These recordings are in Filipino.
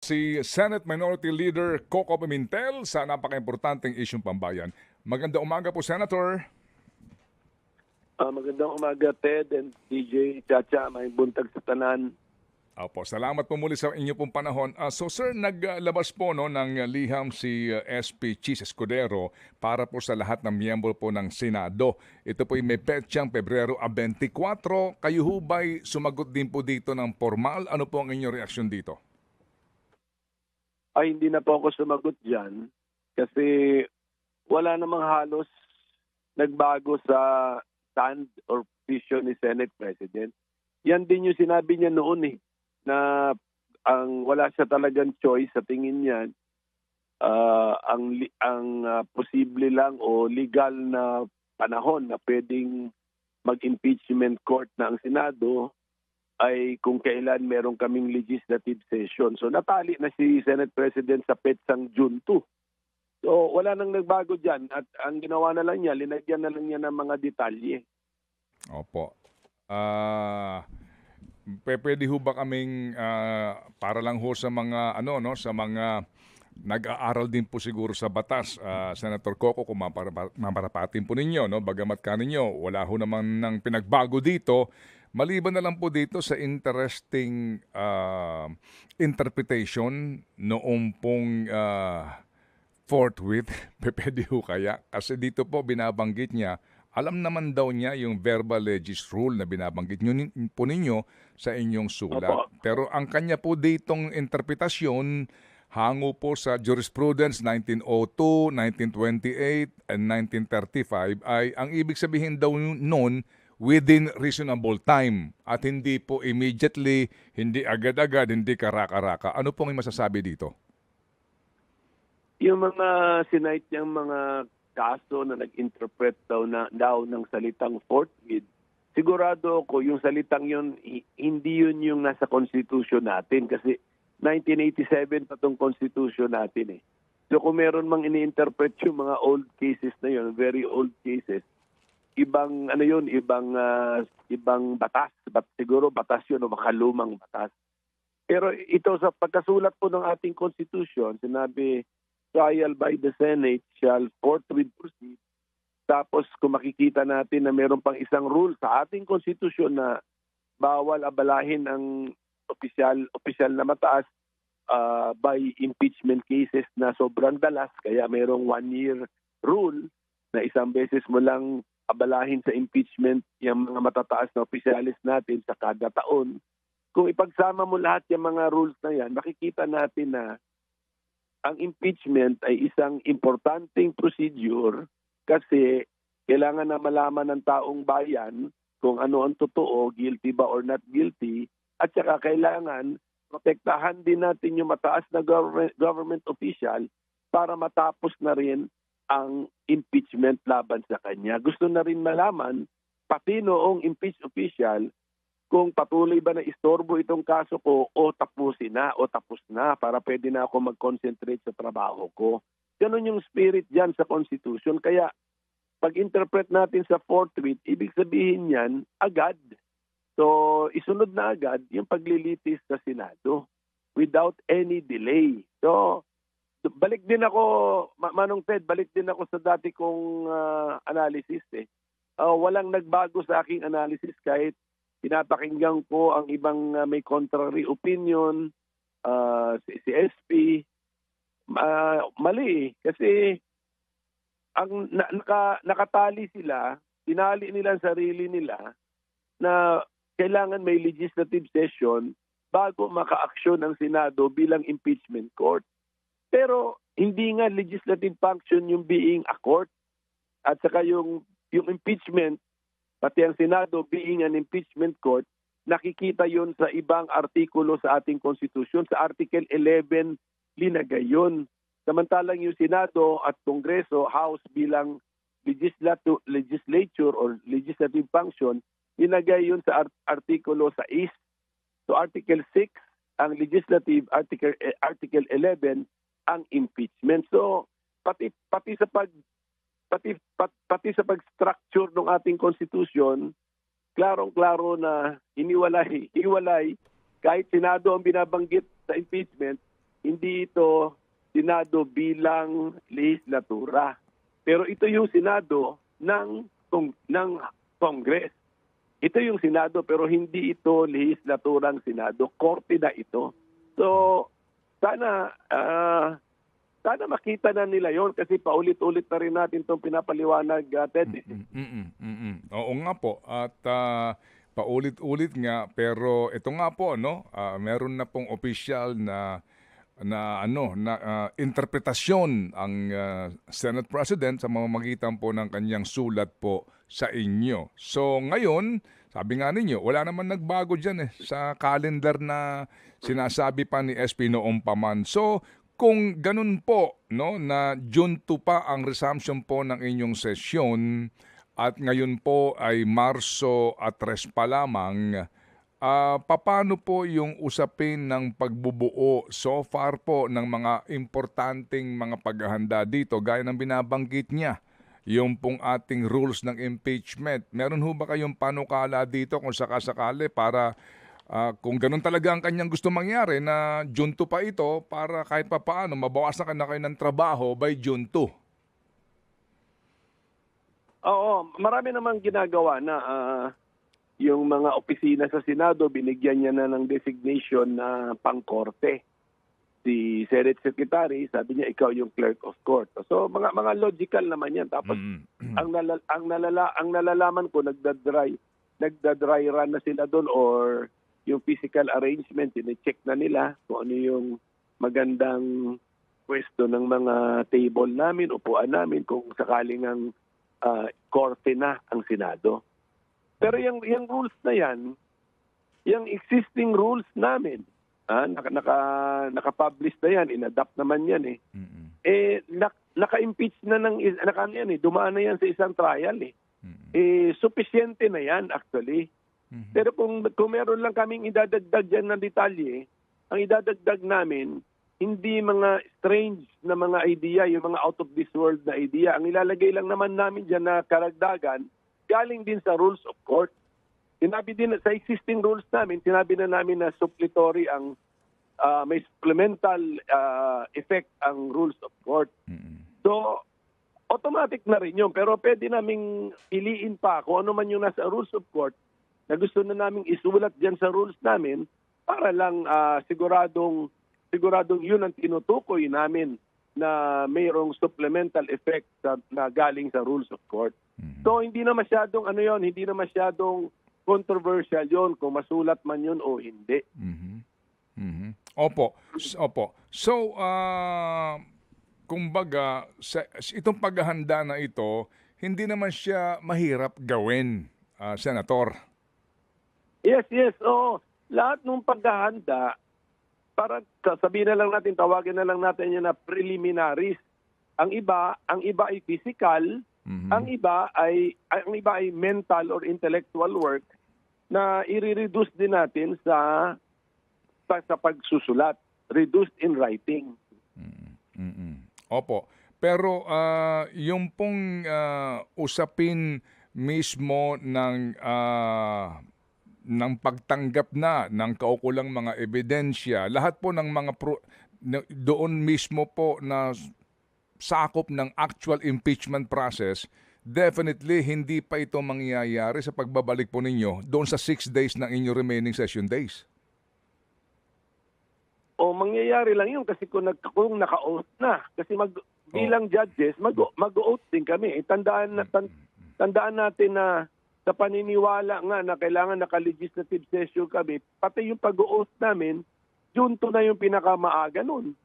si Senate Minority Leader Coco Pimentel sa napaka-importanteng isyung pambayan. Magandang umaga po, Senator. Magandang umaga, Ted and DJ Chacha. May buntag sa tanan. Opo, salamat po muli sa inyo pong panahon. So sir, naglabas po ng liham si SP Chis Escudero para po sa lahat ng miyembro po ng Senado. Ito po may petsang Pebrero 24. Kayo ho ba'y sumagot din po dito ng formal? Ano po ang inyong reaksyon dito? Ay, hindi na po ako sumagot dyan kasi wala namang halos nagbago sa stand or position ni Senate President. Yan din yung sinabi niya noon na wala siya talagang choice sa tingin niya. Ang posible lang o legal na panahon na pwedeng mag-impeachment court na ang Senado ay kung kailan meron kaming legislative session. So natali na si Senate President sa petsang June 2. So wala nang nagbago dyan at ang ginawa na lang niya, linagyan na lang niya ng mga detalye. Opo. Pwede ho ba kaming para lang ho sa mga sa mga nag-aaral din po siguro sa batas, Senator Coco, kung mamarapatin po ninyo, bagamat kaninyo wala ho naman ng pinagbago dito, maliban na lang po dito sa interesting interpretation noong pong forthwith, pwede ho kaya? Kasi dito po binabanggit niya, alam naman daw niya yung verbal legis rule na binabanggit po ninyo sa inyong sulat. Opo. Pero ang kanya po ditong interpretasyon hango po sa jurisprudence 1902, 1928, and 1935 ay ang ibig sabihin daw noon within reasonable time at hindi po immediately, hindi agad-agad, hindi karaka-raka. Ano pong masasabi dito? Yung mga sinight niyang mga kaso na nag-interpret daw ng salitang forthwith, sigurado ako yung salitang yun, hindi yun yung nasa constitution natin kasi 1987 pa tong constitution natin . So kung meron mang ini-interpret yung mga old cases na yun, very old cases, ibang ibang batas, siguro batas yun o makalumang batas. Pero ito sa pagkasulat po ng ating constitution, sinabi trial by the Senate shall forthwith proceed. Tapos kung makikita natin na meron pang isang rule sa ating konstitusyon na bawal abalahin ang opisyal na mataas by impeachment cases na sobrang dalas. Kaya merong 1-year rule na isang beses mo lang abalahin sa impeachment yung mga matataas na opisyalis natin sa kada taon. Kung ipagsama mo lahat yung mga rules na yan, makikita natin na ang impeachment ay isang importanteng procedure kasi kailangan na malaman ng taong bayan kung ano ang totoo, guilty ba or not guilty, at saka kailangan protektahan din natin yung mataas na government official para matapos na rin ang impeachment laban sa kanya. Gusto na rin malaman, pati noong impeached official, kung patuloy ba na istorbo itong kaso ko o tapusin na o tapos na para pwede na ako mag-concentrate sa trabaho ko. Ganon yung spirit dyan sa Constitution. Kaya pag-interpret natin sa forthwith, ibig sabihin yan agad. So isunod na agad yung paglilitis sa Senado without any delay. So balik din ako, Manong Ted, balik din ako sa dati kong analysis. Walang nagbago sa aking analysis kahit pinapakinggan ko ang ibang may contrary opinion, si SP. Mali kasi ang nakatali sila, tinali nila ang sarili nila na kailangan may legislative session bago maka-aksyon ang Senado bilang impeachment court. Pero hindi nga legislative function yung being a court at saka yung impeachment, pati ang Senado being an impeachment court, nakikita yon sa ibang artikulo sa ating Constitution. Sa Article 11, linagay yun. Samantalang yung Senado at Kongreso, House bilang legislature or legislative function, linagay yun sa artikulo 6. So Article 6, ang legislative, Article 11, ang impeachment. So pati sa pag-structure ng ating konstitusyon, klarong-klaro na hiniwalay kahit Senado ang binabanggit sa impeachment, hindi ito Senado bilang lehislatura. Pero ito yung Senado ng Congress. Ito yung Senado pero hindi ito lehislaturang Senado. Korte na ito. So, sana makita na nila yon kasi paulit-ulit na rin natin itong pinapaliwanag, Ted. Oo nga po. At paulit-ulit nga, pero ito nga po, no, meron na pong official na interpretasyon ang Senate President sa mamamagitan po ng kanyang sulat po sa inyo. So ngayon, sabi nga ninyo, wala naman nagbago dyan sa calendar na sinasabi pa ni SP noong pa man. So kung ganun po, no, na June 2 pa ang resumption po ng inyong sesyon at ngayon po ay Marso 3 pa lamang, paano po yung usapin ng pagbubuo so far po ng mga importanteng mga paghahanda dito gaya ng binabanggit niya, yung pong ating rules ng impeachment? Meron ho ba kayong panukala dito kung sakasakali para kung ganun talaga ang kanyang gusto mangyari na June 2 pa ito para kahit pa paano mabawasan na kayo ng trabaho by June 2? Oo, marami namang ginagawa na yung mga opisina sa Senado, binigyan niya na ng designation na pangkorte. Si Senate Secretary, sabi niya, ikaw yung clerk of court. So, mga logical naman yan. Tapos, ang nalalaman ko, nagda-dry run na sila doon or yung physical arrangement, check na nila kung ano yung magandang pwesto ng mga table namin, upuan namin, kung sakaling ang korte na ang Senado. Pero yung rules na yan, yung existing rules namin, naka-publish na yan, inadapt naman yan eh. Naka-impeach na dumaan na yan sa isang trial eh. Sufficiente na yan actually. Pero kung meron lang kaming idadagdag dyan na detalye, ang idadagdag namin, hindi mga strange na mga idea, yung mga out of this world na idea. Ang ilalagay lang naman namin dyan na karagdagan, galing din sa rules of court. Sinabi din sa existing rules namin, sinabi na namin na suppletory ang may supplemental effect ang rules of court. So, automatic na rin yun. Pero pwede naming piliin pa kung ano man yung nasa rules of court na gusto na naming isulat dyan sa rules namin para lang siguradong yun ang tinutukoy namin na mayroong supplemental effect na galing sa rules of court. So hindi na masyadong hindi na masyadong controversial yon kung masulat man yun o hindi. Opo. So kumbaga itong paghahanda na ito, hindi naman siya mahirap gawin, Senator. Yes. Oo. Lahat ng paghahanda, para sabihin na lang natin, tawagin na lang natin yan na preliminaries. Ang iba ay physical, ang iba ay mental or intellectual work na i-reduce din natin sa pagsusulat, reduced in writing. Opo. Pero yung pong usapin mismo ng pagtanggap na ng kaukulang mga ebidensya, lahat po ng mga doon mismo po na sakop ng actual impeachment process, definitely hindi pa ito mangyayari sa pagbabalik po ninyo doon sa 6 days ng inyong remaining session days. O mangyayari lang yun kasi kung naka-oath na. Kasi bilang judges, mag-oath din kami. Tandaan natin na sa paniniwala nga na kailangan naka-legislative session kami, pati yung pag-oath namin, June 2 na yung pinakamaaga nun.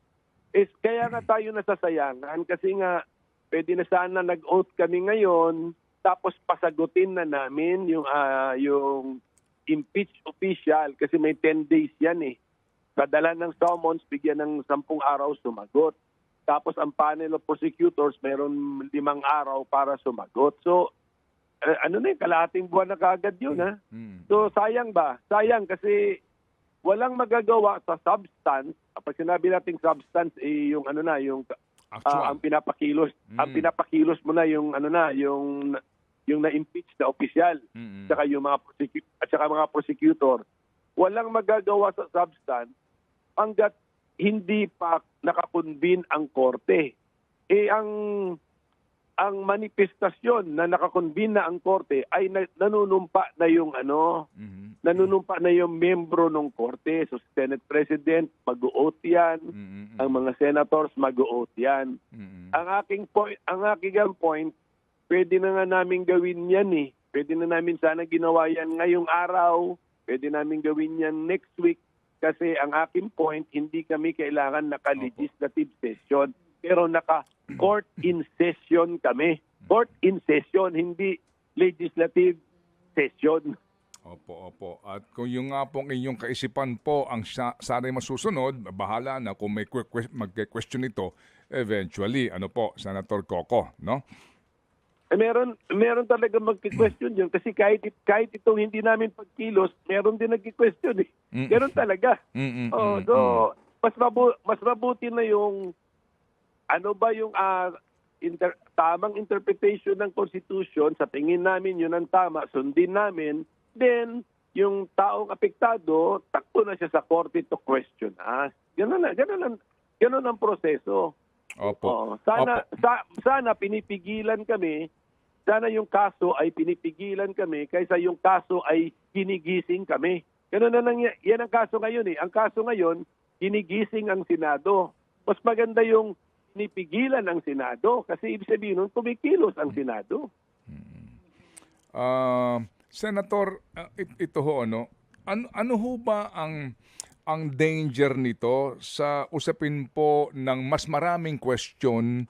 Kaya nga tayo nasasayangan kasi nga pwede na sana nag-oath kami ngayon tapos pasagutin na namin yung impeach official kasi may 10 days yan eh. Padala ng summons, bigyan ng 10 araw sumagot. Tapos ang panel of prosecutors meron 5 araw para sumagot. So kalahating buwan na kaagad yun ha. So sayang ba? Sayang kasi walang magagawa sa substance. Kapag sinabi nating substance yung ang pinapakilos, ang pinapakilos mo na yung yung na-impeach na opisyal, saka yung mga prosecutor. Walang magagawa sa substance hangga't hindi pa nakakonvene ang korte. Ang manifestasyon na nakakonvene na ang korte ay nanunumpa na yung nanunumpa na yung membro ng korte. So Senate President mag-o-oath yan, ang mga senators mag-o-oath yan. Ang aking point, pwede na nga namin gawin yan eh. Pwede na namin sana ginawa yan ngayong araw, pwede namin gawin yan next week. Kasi ang aking point, hindi kami kailangan naka-legislative session, pero naka-court in session kami. Court in session, hindi legislative session. Opo. At kung yung nga pong inyong kaisipan po ang sana'y masusunod, bahala na kung may mag-question ito eventually. Ano po, Senator Coco, no? Meron talaga mag-question yun kasi kahit itong hindi namin pagkilos, meron din nag-question eh. Meron talaga. So, mas mabuti na yung tamang interpretation ng Constitution, sa tingin namin yun ang tama, sundin namin, then yung taong apektado, takbo na siya sa korte to question us. Ganun ang proseso. Opo. Sana pinipigilan kami, sana yung kaso ay pinipigilan kami kaysa yung kaso ay ginigising kami. Ganun na lang yan ang kaso ngayon eh. Ang kaso ngayon, ginigising ang Senado. Mas maganda yung pinipigilan ang Senado kasi ibig sabihin nun, kumikilos ang Senado. Senator, ito ho, ano ho ba ang danger nito sa usapin po ng mas maraming question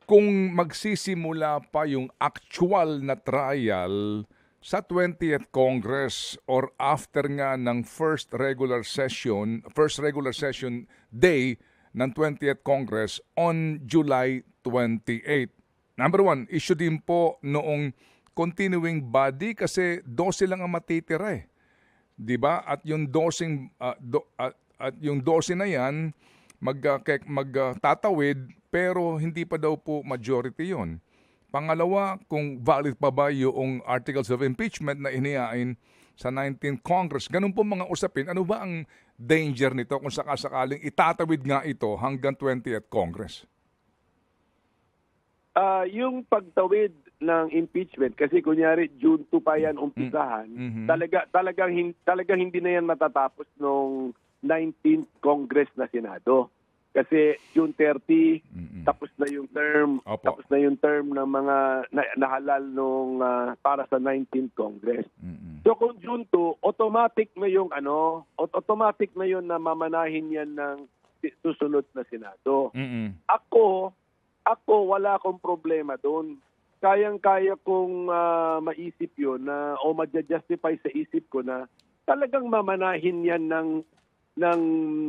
kung magsisimula pa yung actual na trial sa 20th Congress or after nga ng first regular session day ng 20th Congress on July 28. Number one, issue din po noong continuing body kasi 12 lang ang matitira eh. 'Di ba? At yung 12 na 'yan magtatawid pero hindi pa daw po majority 'yon. Pangalawa, kung valid pa ba yung articles of impeachment na inihain sa 19th Congress. Ganun po mga usapin. Ano ba ang danger nito kung sakasakaling itatawid nga ito hanggang 20th Congress? Yung pagtawid ng impeachment, kasi kunyari June 2 pa yan umpisahan, talagang hindi na yan matatapos nung 19th Congress na Senado. Kasi June 30, tapos na yung term, tapos na yung term ng mga nahalal nung para sa 19th Congress. So kung June 2, automatic na yung na mamanahin yan ng susunod na Senado. Ako wala akong problema doon. Kayang-kaya kong maisip yun o ma-justify sa isip ko na talagang mamanahin yan ng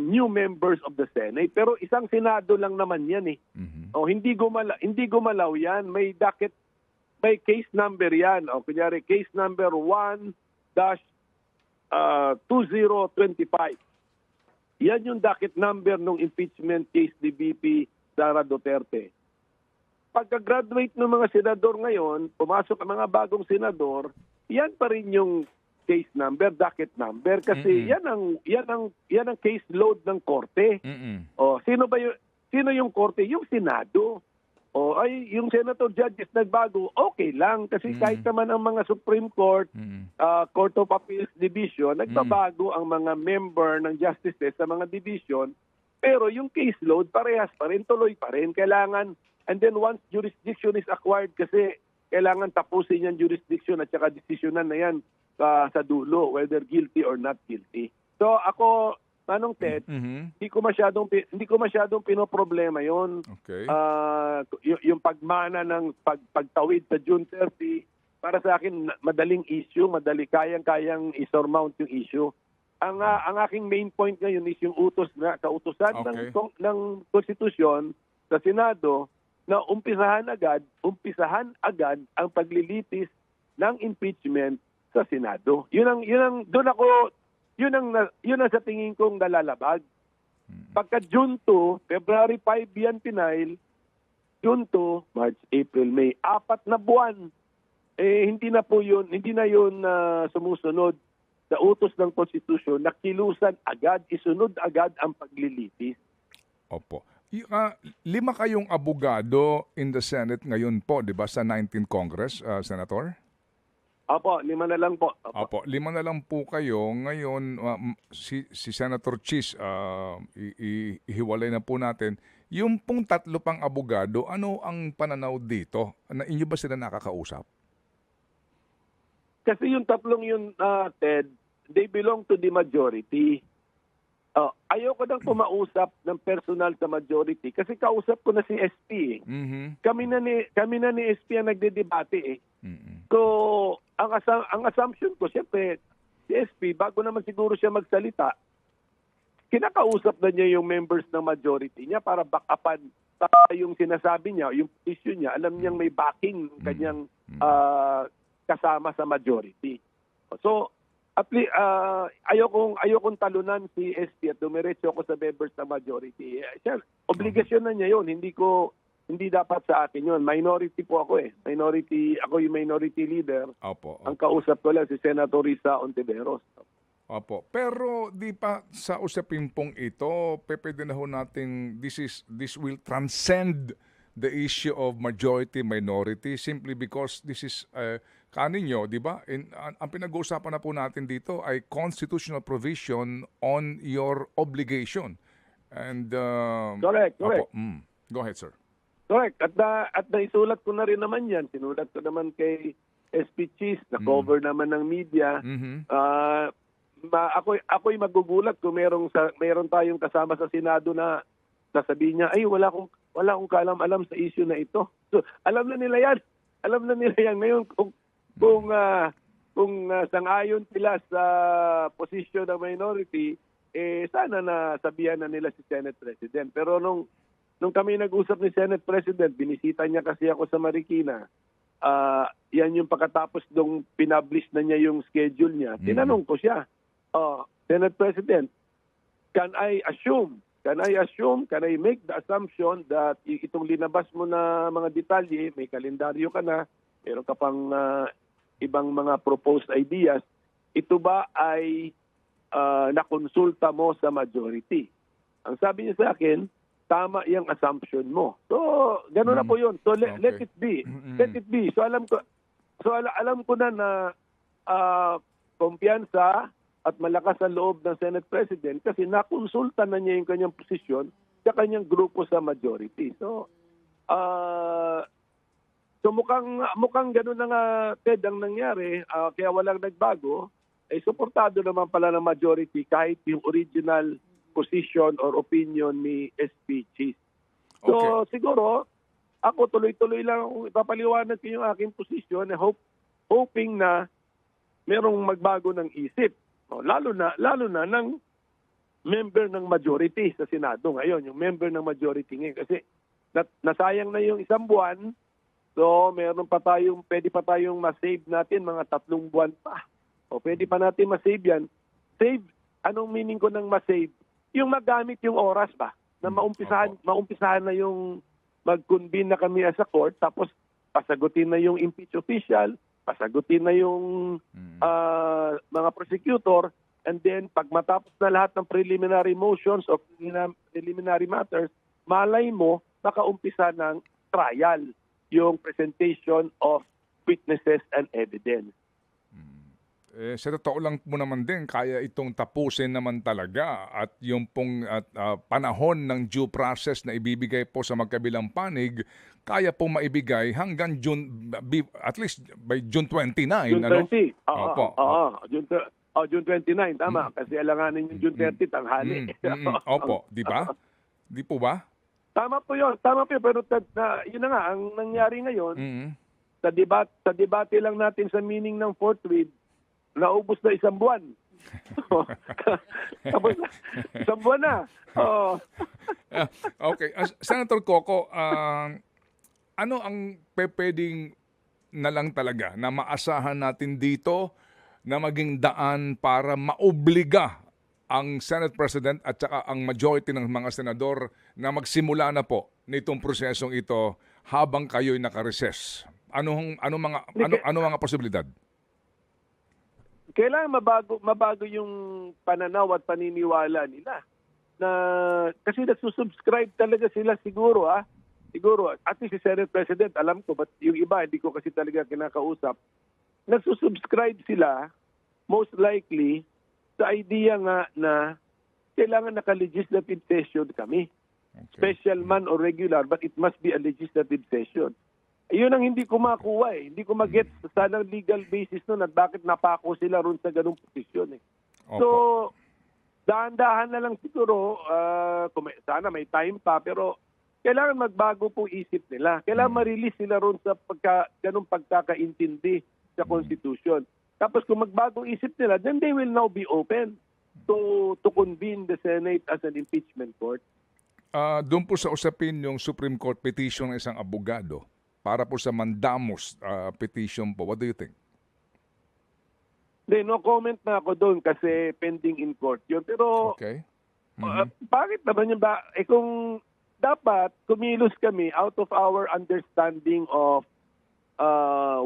new members of the Senate. Pero isang Senado lang naman yan eh. Hindi gumalaw yan. May case number yan. Kunyari, case number 1-2025. Yan yung docket number ng impeachment case ni VP Sara Duterte. Pagka-graduate ng mga senador ngayon, pumasok ang mga bagong senador, yan pa rin yung case number, docket number kasi yan ang case load ng korte. Sino yung korte? Yung Senado. Yung senator judges nagbago, okay lang kasi kahit naman ang mga Supreme Court, Court of Appeals Division, nagbabago ang mga member ng justices sa mga division, pero yung case load parehas pa rin, tuloy pa rin. Kailangan, and then once jurisdiction is acquired kasi kailangan tapusin yung jurisdiction at saka desisyonan na yan sa dulo, whether guilty or not guilty. So ako, Manong Ted, hindi ko masyadong pinoproblema 'yon. Okay. Yung pagmana ng pagtawid sa June 30, para sa akin madaling issue, kayang-kayang i-surmount yung issue. Ang aking main point ngayon is yung kautusan ng konstitusyon sa Senado na umpisahan agad ang paglilitis ng impeachment sa Senado. Yun ang sa tingin kong nalalabag. Pagka June 2, February 5 yan pinail, June 2, March, April, May, 4 na buwan. Hindi na yun sumusunod sa utos ng konstitusyon na kilusan agad, isunod agad ang paglilitis. Opo. 5 kayong abogado in the Senate ngayon po, 'di ba, sa 19th Congress, Senator? Opo, 5 na lang po. Opo, 5 na lang po kayo. Ngayon, si Senator Chis, ihiwalay na po natin. Yung pong 3 pang abogado, ano ang pananaw dito? Inyo ba sila nakakausap? Kasi yung tatlong yun, Ted, they belong to the majority. Ayoko nang pumausap ng personal sa majority kasi kausap ko na si SP. Mhm. Kami na ni SP ang nagdedebate eh. Mhm. So, ang assumption ko, siyempre, si SP, bago naman siguro siya magsalita, kinakausap na niya yung members ng majority niya para back upan yung sinasabi niya, yung issue niya. Alam niyang may backing ng kanyang kasama sa majority. So, at least, ayokong talunan si SP at dumiretso ako sa members ng majority. Siya, obligasyon na niya yun. Hindi dapat sa akin yun. Minority po ako eh. Ako yung minority leader. Opo. Ang kausap ko lang si Senator Risa Ontiveros. Opo. Pero di pa sa usapin pong ito, pwede na ho nating this will transcend the issue of majority minority simply because this is kaninyo, di ba? Ang pinag-uusapan na po natin dito ay constitutional provision on your obligation. And Correct. Opo, go ahead, sir. Correct. At naisulat ko na rin naman yan. Sinulat ko naman kay SP Cheese, na-cover naman ng media. Mhm. Ako'y magugulat kung meron tayong kasama sa Senado na sasabihin niya, ay wala akong kaalam-alam sa issue na ito. So, alam na nila yan. Ngayon kung sang-ayon sila sa posisyon ng minority, sana na sabihan na nila si Senate President. Pero nung kami nag-usap ni Senate President, binisita niya kasi ako sa Marikina. Yan yung pagkatapos nung pinablish na niya yung schedule niya. Tinanong ko siya, Senate President, can I make the assumption that itong linabas mo na mga detalye, may kalendaryo ka na, meron ka pang ibang mga proposed ideas, ito ba ay nakonsulta mo sa majority? Ang sabi niya sa akin, tama yung assumption mo. So, gano'n na po yun. So, let it be. Let it be. So, alam ko na kumpiyansa at malakas ang loob ng Senate President kasi nakonsulta na niya yung kanyang posisyon sa kanyang grupo sa majority. So, mukhang gano'n na nga, Ted, ang nangyari. Kaya walang nagbago. Suportado naman pala ng majority kahit yung original position or opinion ni SP Cheese. So, siguro, ako tuloy-tuloy lang akong ipapaliwanag ko yung aking posisyon na hoping na merong magbago ng isip. Lalo na ng member ng majority sa Senado ngayon, yung member ng majority ngayon. Kasi nasayang na yung 1 buwan, so pwede pa tayong ma-save natin mga 3 buwan pa. Pwede pa natin ma-save yan. Save, anong meaning ko ng ma-save? Yung magamit yung oras ba? Na maumpisahan na yung mag-convene na kami as a court, tapos pasagutin na yung impeach official, pasagutin na yung mga prosecutor, and then pag matapos na lahat ng preliminary motions of preliminary matters, malay mo, makaumpisa ng trial, yung presentation of witnesses and evidence. Sa totoo lang po naman din, kaya itong tapusin naman talaga at yung pong panahon ng due process na ibibigay po sa magkabilang panig, kaya pong maibigay hanggang at least by June 29. June 30. Opo. June 29, tama. Kasi alanganin yung June 30, tanghali. Opo, di ba? Di po ba? Tama po yun. Pero yun na nga, ang nangyari ngayon, sa debate lang natin sa meaning ng fourth read, naubos na 1 buwan. Tapos 1 buwan na. Okay. Senator Coco, ano ang pwedeng na lang talaga na maasahan natin dito na maging daan para maobliga ang Senate President at saka ang majority ng mga senador na magsimula na po nitong prosesong ito habang kayo'y naka-recess? Ano mga posibilidad? Kailangan mabago yung pananaw at paniniwala nila. na kasi nagsusubscribe talaga sila siguro siguro at least si Senate President alam ko, but yung iba hindi ko kasi talaga kinakausap, nagsusubscribe sila most likely sa idea nga na kailangan naka-legislative session kami. Okay. Special man or regular, but it must be a legislative session. Yun ang hindi ko makuha eh. Hindi ko mag-get sa legal basis nun at bakit napako sila ron sa ganung posisyon eh. Opo. So, dahan-dahan na lang siguro, sana may time pa, pero kailangan magbago po isip nila. Kailangan ma-release sila ron sa ganung pagkakaintindi sa Constitution. Tapos kung magbago isip nila, then they will now be open to convene the Senate as an impeachment court. Doon po sa usapin yung Supreme Court petition ng isang abogado para po sa mandamus petition po. What do you think? No comment na ako doon kasi pending in court yun. Pero Okay. bakit naman yun ba? Kung dapat kumilos kami out of our understanding of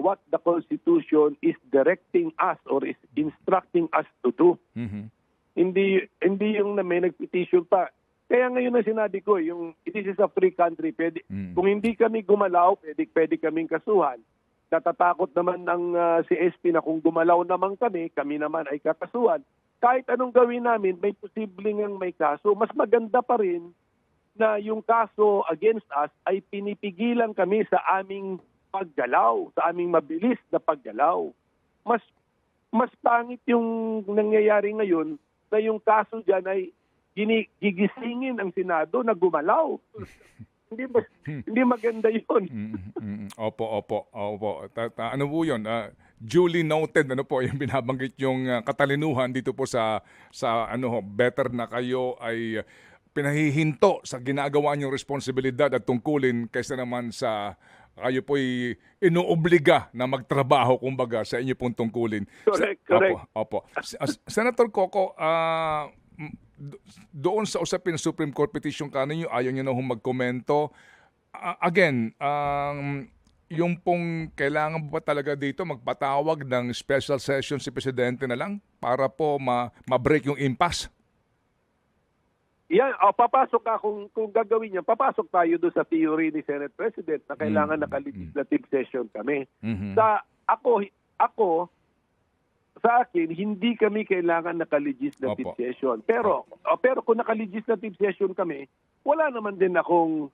what the Constitution is directing us or is instructing us to do. Mhm. Hindi yung na may nagpetition pa. Kaya ngayon na sinabi ko, yung this is a free country. Kung hindi kami gumalaw, pwede kaming kasuhan. Natatakot naman ng CSP na kung gumalaw naman kami naman ay kakasuhan. Kahit anong gawin namin, may posibleng ang may kaso. Mas maganda pa rin na yung kaso against us ay pinipigilan kami sa aming paggalaw, sa aming mabilis na paggalaw. Mas pangit yung nangyayari ngayon na yung kaso dyan ay gigisingin ang Senado na gumalaw. Hindi maganda yun. Opo. Ano po yun? Duly noted, ano po, yung binabanggit yung katalinuhan dito po sa better na kayo ay pinahihinto sa ginagawa niyong responsibilidad at tungkulin kaysa naman sa kayo po'y inuobliga na magtrabaho kumbaga sa inyo pong tungkulin. Correct. Opo. Senator Coco, doon sa usapin ng Supreme Court petition kaninyo, ayaw nyo na magkomento. Again, yung pong kailangan ba talaga dito magpatawag ng special session si Presidente na lang para po ma-break yung impasse? Yan, papasok ka kung gagawin yan, papasok tayo doon sa theory ni Senate President na kailangan naka-legislative session kami. Sa akin, hindi kami kailangan naka-legislative session. Pero kung naka-legislative session kami, wala naman din akong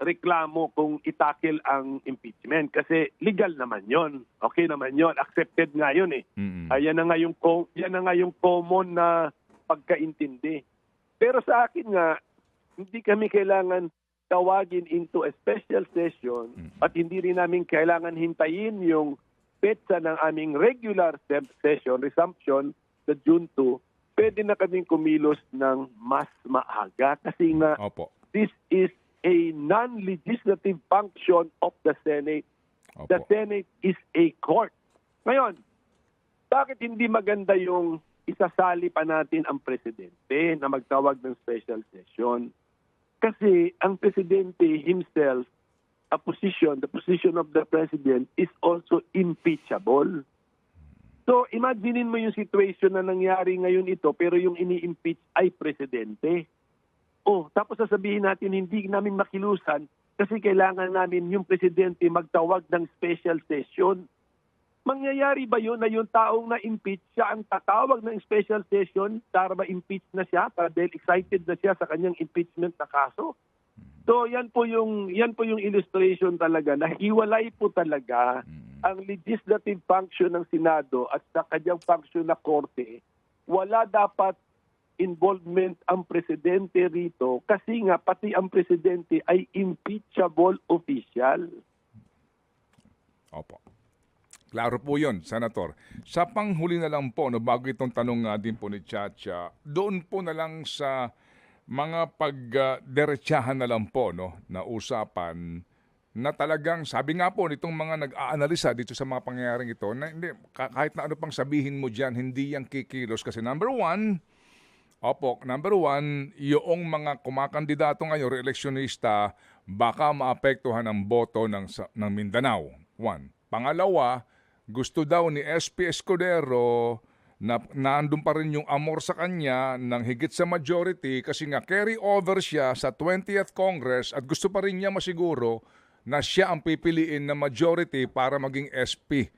reklamo kung itakil ang impeachment kasi legal naman yon. Okay naman yon. Accepted nga yun eh. Yan na nga yung common na pagkaintindi. Pero sa akin nga, hindi kami kailangan tawagin into a special session at hindi rin namin kailangan hintayin yung petsa ng aming regular session, resumption, sa June 2, pwede na kaming kumilos ng mas maaga kasi nga this is a non-legislative function of the Senate. The Senate is a court. Ngayon, bakit hindi maganda yung isasali pa natin ang Presidente na magtawag ng special session? Kasi ang Presidente himself, the position of the President is also impeachable. So, imaginein mo yung situation na nangyari ngayon ito, pero yung ini-impeach ay Presidente. Tapos sasabihin natin, hindi namin makilusan kasi kailangan namin yung Presidente magtawag ng special session. Mangyayari ba yun na yung taong na-impeach, siya ang tatawag ng special session para ma-impeach na siya dahil excited na siya sa kanyang impeachment na kaso? So yan po yung illustration talaga na hiwalay po talaga ang legislative function ng Senado at sa kanyang function na korte. Wala dapat involvement ang presidente rito kasi nga pati ang presidente ay impeachable official. Opo. Klaro po yun, Senator. Sa panghuli na lang po, bago itong tanong nga din po ni Chacha, doon po na lang sa mga pagderechahan na lang po na usapan na talagang, sabi nga po nitong mga nag-aanalisa dito sa mga pangyayaring ito, na hindi, kahit na ano pang sabihin mo dyan, hindi yan kikilos. Kasi number one, yung mga kumakandidato ngayon, re-electionista, baka maapektuhan ang boto ng Mindanao. One. Pangalawa, gusto daw ni SP Escudero na naandun pa rin yung amor sa kanya ng higit sa majority kasi nga carry over siya sa 20th Congress at gusto pa rin niya masiguro na siya ang pipiliin na majority para maging SP.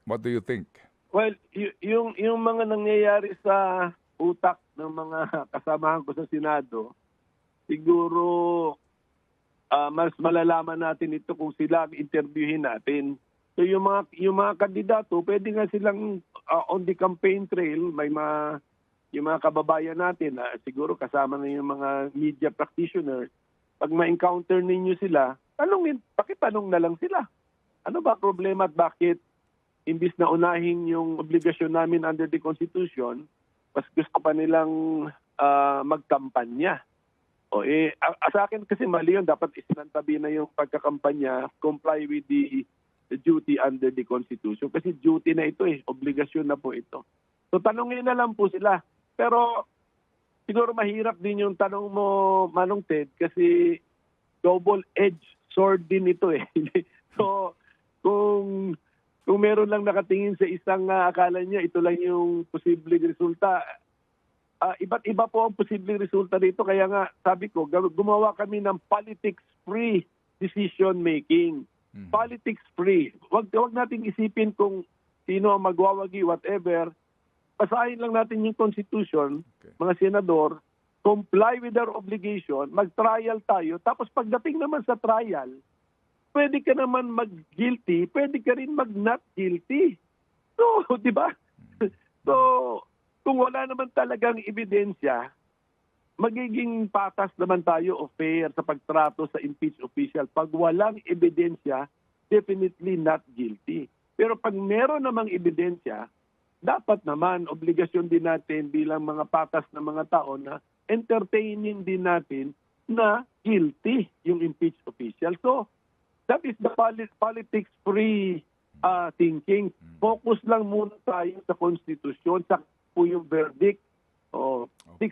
What do you think? Well, yung mga nangyayari sa utak ng mga kasamahan ko sa Senado, siguro mas malalaman natin ito kung sila ang interviewin natin. So yung mga kandidato, pwede nga silang on the campaign trail, yung mga kababayan natin, siguro kasama na yung mga media practitioners. Pag ma-encounter ninyo sila, pakitanong na lang sila. Ano ba problema at bakit imbis na unahin yung obligasyon namin under the Constitution, mas gusto pa nilang magkampanya? Sa akin kasi mali yun, dapat isinantabi na yung pagkakampanya, comply with the duty under the Constitution. Kasi duty na ito obligasyon na po ito. So tanongin na lang po sila. Pero siguro mahirap din yung tanong mo, Manong Ted, kasi double-edged sword din ito . So kung meron lang nakatingin sa isang akala niya, ito lang yung posibleng resulta. Iba't iba po ang posibleng resulta dito. Kaya nga, sabi ko, gumawa kami ng politics-free decision-making. Politics-free. Wag nating isipin kung sino ang magwawagi, whatever. Basahin lang natin yung Constitution, mga senador, comply with their obligation, mag-trial tayo, tapos pagdating naman sa trial, pwede ka naman mag-guilty, pwede ka rin mag-not guilty. So, di ba? So, kung wala naman talagang ebidensya, magiging patas naman tayo o fair sa pagtrato sa impeached official. Pag walang ebidensya, definitely not guilty. Pero pag meron namang ebidensya, dapat naman obligasyon din natin bilang mga patas na mga tao na entertaining din natin na guilty yung impeached official. So, that is the politics-free thinking. Focus lang muna tayo sa konstitusyon, sa po yung verdict.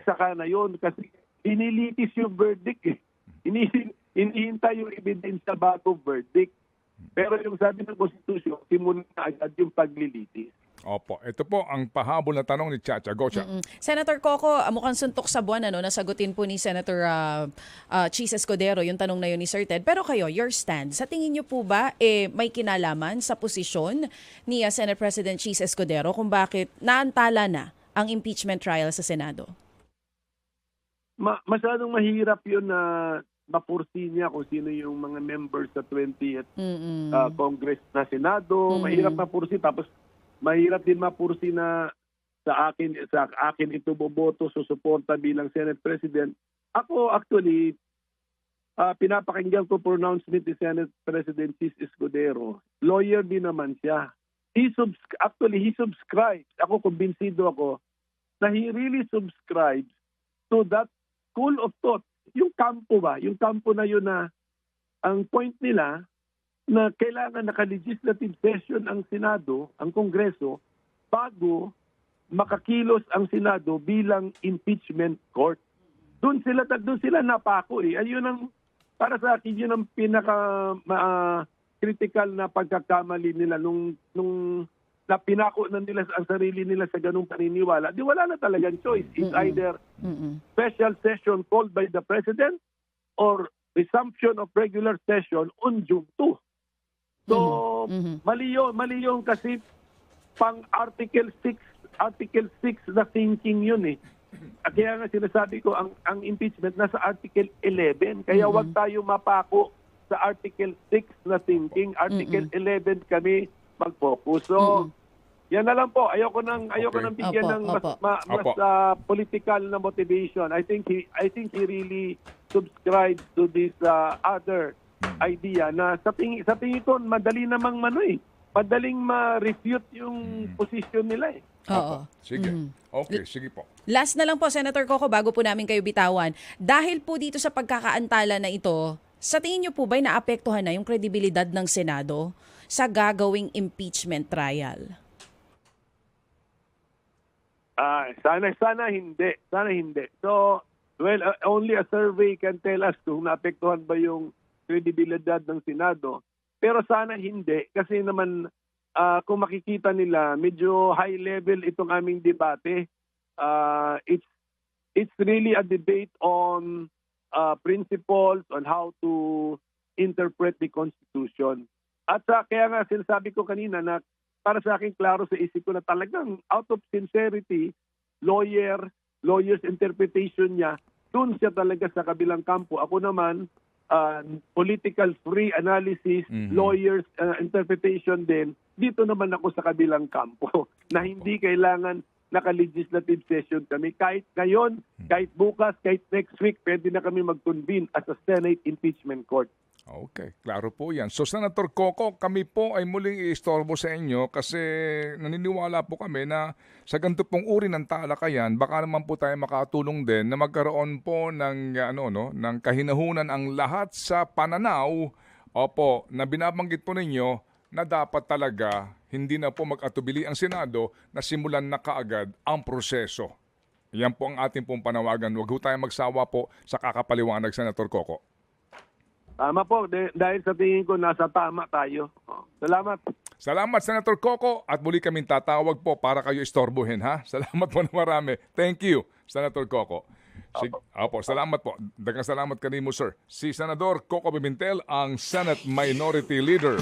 Saka na yun kasi inilitis yung verdict . Hinihintay yung ebidensya bago verdict. Pero yung sabi ng konstitusyon, simulan na agad yung paglilitis. Opo. Ito po ang pahabol na tanong ni Chacha. Go, Cha. Senator Coco, mukhang suntok sa buwan, nasagutin po ni Senator Chis Escudero yung tanong na yun ni Sir Ted. Pero kayo, your stand, sa tingin niyo po ba may kinalaman sa posisyon ni Senate President Chis Escudero kung bakit naantala na ang impeachment trial sa Senado? Masyadong mahirap yun na mapursi niya kung sino yung mga members sa 20th Congress na Senado. Mahirap mapursi, tapos mahirap din mapursi na sa akin ito boboto, susuporta bilang Senate President. Ako actually, pinapakinggan ko pronouncement ni Senate President Chis Escudero. Lawyer din naman siya. He subscribes. Ako, kumbinsido ako na he really subscribes to that school of thought. Yung kampo na yun na ang point nila na kailangan naka-legislative session ang Senado, ang Kongreso, bago makakilos ang Senado bilang impeachment court. Doon sila napako . Ayun ang, para sa akin, yun ang pinaka-critical na pagkakamali nila nung na pinako na nila ang sarili nila sa ganung paniniwala. Di wala na talagang choice. It's either special session called by the President or resumption of regular session on June 2. So, mali yun kasi pang Article 6 na thinking yun . Kaya nga sinasabi ko, ang impeachment nasa Article 11. Kaya wag tayo mapako sa Article 6 na thinking. Article 11 kami mag-focus. So, yan na lang po. Ayoko nang bigyan ng mas political na motivation. I think he really subscribes to this other idea na sa tingin ko madali namang madaling ma-refute yung position nila . Oo. Sige. Okay, sige po. Last na lang po, Senator Coco, bago po namin kayo bitawan. Dahil po dito sa pagkakaantala na ito, sa tingin niyo po ba'y naapektuhan na yung kredibilidad ng Senado sa gagawing impeachment trial? Sana hindi. So, well, only a survey can tell us kung naapektuhan ba yung kredibilidad ng Senado. Pero sana hindi kasi naman kung makikita nila, medyo high level itong aming debate. It's really a debate on principles on how to interpret the Constitution. At kaya nga sinasabi ko kanina na para sa akin klaro sa isip ko na talagang out of sincerity, lawyer's interpretation niya, dun siya talaga sa kabilang kampo. Ako naman, political free analysis, lawyer's interpretation din, dito naman ako sa kabilang kampo na hindi kailangan naka-legislative session kami. Kahit ngayon, kahit bukas, kahit next week, pwede na kami mag-convene as a Senate impeachment court. Okay, klaro po yan. So Senator Coco, kami po ay muling iistorbo sa inyo kasi naniniwala po kami na sa ganito pong uri ng talakayan, baka naman po tayo makatulong din na magkaroon po ng, ng kahinahunan ang lahat sa pananaw, na binabanggit po ninyo na dapat talaga hindi na po mag-atubili ang Senado na simulan na kaagad ang proseso. Yan po ang ating pong panawagan. Huwag ho tayo magsawa po sa kakapaliwanag, Senator Coco. Tama po, dahil sa tingin ko nasa tama tayo. Salamat. Salamat, Senator Coco. At muli kaming tatawag po para kayo istorbohin, ha? Salamat po na marami. Thank you, Senator Coco. Salamat po. Dagang salamat kanimo, sir. Si Senador Coco Pimentel, ang Senate Minority Leader.